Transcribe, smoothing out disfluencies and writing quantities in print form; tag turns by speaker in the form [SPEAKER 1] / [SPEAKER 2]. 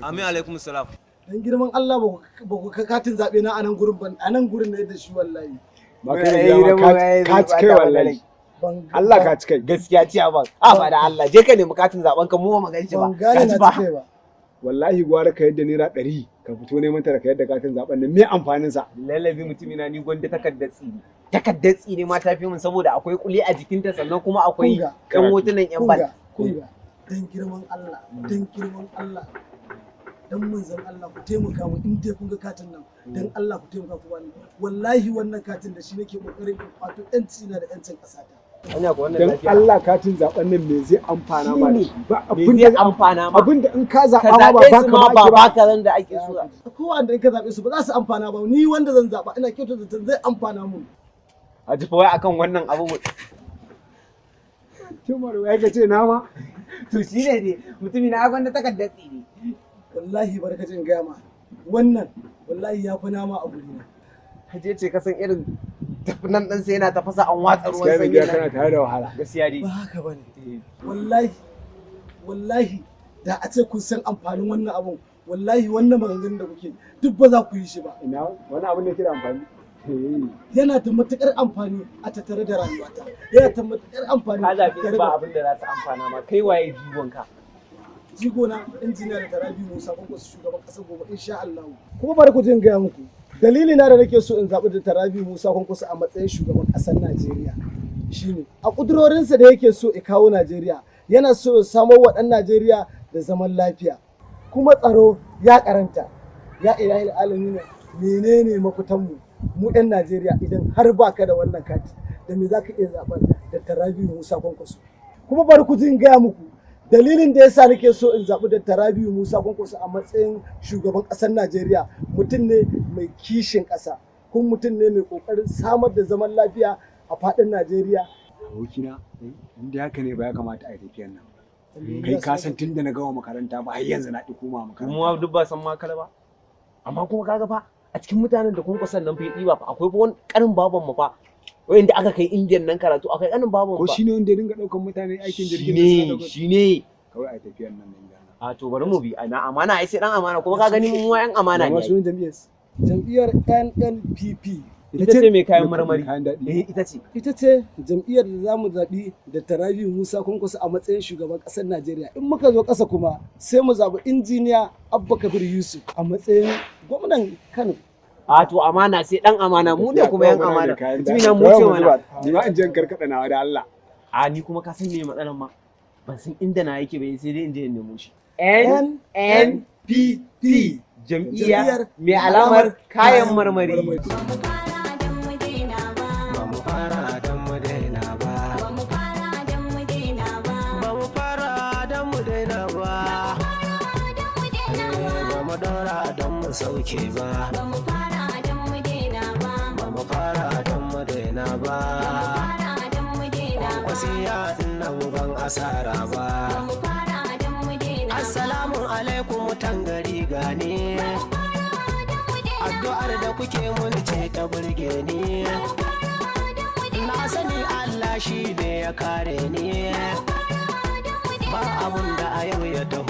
[SPEAKER 1] Amin alaikum salam.
[SPEAKER 2] Dan girman Allah ba ku katin zabe na anan gurin ban anan gurin ne da shi wallahi.
[SPEAKER 3] Ba ka ci kai wallahi. Allah ka ci kai.
[SPEAKER 4] Gaskiya ce ba. Ba da Allah je ka nemi katin zaben ka mu ba magana ba.
[SPEAKER 2] Ban gane na ci kai ba.
[SPEAKER 3] Wallahi gwara ka yadda naira 100 ka fito neman ta da ka yadda katin zaben nan me amfanin sa?
[SPEAKER 4] Lallabi mutumina ni gwanda takaddar tsini. Takaddar tsini ma ta fi mun saboda akwai kuli a jikinta sannan kuma akwai kan hotunan yan bal.
[SPEAKER 2] Kunga dan girman Allah dan girman Allah. Dan manzon Allah ku taimaka mu in dai kun ga katin nan dan Allah ku taimaka ku bani wallahi wannan katin da shi nake kokarin in kwato yanci na da yancin kasata
[SPEAKER 4] anya ko wannan
[SPEAKER 3] dan
[SPEAKER 4] lafiya
[SPEAKER 3] Allah katin zaben nan me zai amfana ma da shi ba
[SPEAKER 4] abin da amfana ma
[SPEAKER 3] abinda in ka zaba
[SPEAKER 4] ma
[SPEAKER 3] ba ka ma
[SPEAKER 4] ba ba ka ran da ake so
[SPEAKER 2] ko wanda in ka zabe su ba za su amfana ba ni wanda zan zaba ina kyautata da zai amfana mu
[SPEAKER 4] a ji fa wai akan wannan abu
[SPEAKER 3] Tumar wai ka ce nama
[SPEAKER 4] to shine ne mutumina gwanda takaddar tsini
[SPEAKER 2] wallahi barkacin gama wannan wallahi ya fi nama a gurina
[SPEAKER 4] kaje ce ka san irin nan dan sai yana tafasa an watsa ruwan sanyi
[SPEAKER 3] gaskiya kana tare da wahala
[SPEAKER 4] gaskiya dai
[SPEAKER 2] ba haka bane wallahi da a ce kun san amfanin wannan abun wallahi wannan maganganun da kuke duk ba za ku yi shi ba
[SPEAKER 3] ina wani abu ne ke da amfani
[SPEAKER 2] yana da matukar amfani a tattare da rayuwata yana da matukar amfani
[SPEAKER 4] ka zabe ba abin da za su amfana ma kai waye jigonka
[SPEAKER 2] jigona injiniya da Tarabi Musa Kwankwaso shugaban kasar gobe insha Allah kuma bari ku jin gaya muku dalili na da nake so in zaɓi da Tarabi Musa Kwankwaso a matsayin shugaban ƙasar Najeriya shine a ƙudurorinsa da yake so ya kawo Najeriya yana so ya samo wa ɗan Najeriya da zaman lafiya kuma tsaro ya karanta ya ilahi alamin menene mafitanmu mu ɗan Najeriya idan har baka da wannan kati da me zaka iya zaɓar da Tarabi Musa Kwankwaso kuma bari ku jin gaya muku dalilin da yasa nake so in zaɓi da Tarabiu Musa Kwankwaso a matsayin shugaban ƙasar Najeriya mutum ne mai kishin ƙasa kuma mutum ne mai ƙoƙarin samar da zaman lafiya a faɗin Najeriya.
[SPEAKER 3] Abokina inda haka ne ba ya kamata a yi tafiyan nan. Kai ka san tun da na gama makaranta ba har yanzu na ɗi koma makaranta.
[SPEAKER 4] Kuma duk ba san makala ba. Amma kuma kaga fa a cikin mutanen da Kwankwason nan fa ya ɗiba fa akwai wani ƙarin baban mu fa. Wanda aka kai Indiyan nan karatu akai ƙanin baban
[SPEAKER 3] ko
[SPEAKER 4] fa.
[SPEAKER 3] shine wanda ya dinga ɗaukan mutane aikin jirgin
[SPEAKER 4] da shine
[SPEAKER 3] kawai a tafiyan nan Gana.
[SPEAKER 4] A to bari mu bi na amana ai sai dan amana kuma ka gani mu yan amana ne.
[SPEAKER 3] Sunan
[SPEAKER 2] jam'iyyar NNPP
[SPEAKER 4] ita ce mai kayan marmari.
[SPEAKER 2] Ita ce jam'iyyar da zamu zaɓi da Tarabiu Musa Kwankwaso a matsayin shugaban ƙasar Najeriya. In muka zo ƙasa kuma sai mu zaɓi injiniya Abba Kabir Yusuf a matsayin gwamnan Kano.
[SPEAKER 4] A to amana sai dan amana mu ne kuma yan amana. Tuna mu ce mana.
[SPEAKER 3] Ni ma in je karkada nawa da Allah.
[SPEAKER 4] A ni kuma ka san me matsalan ma. Ban san inda na yake ba sai dai in je in nemo shi.
[SPEAKER 2] NNPP
[SPEAKER 4] jam'iyyar mai alamar kayan marmari.
[SPEAKER 5] Sauke ba ba mu fara don mu daina ba ba mu fara don mu daina ba wasiya nan ban asara ba ba mu fara don mu daina assalamu alaikum tangari gane addu'ar da kuke mun ce ta burge ni na sani Allah shi ne ya kare ni ba abun da a yau ya taho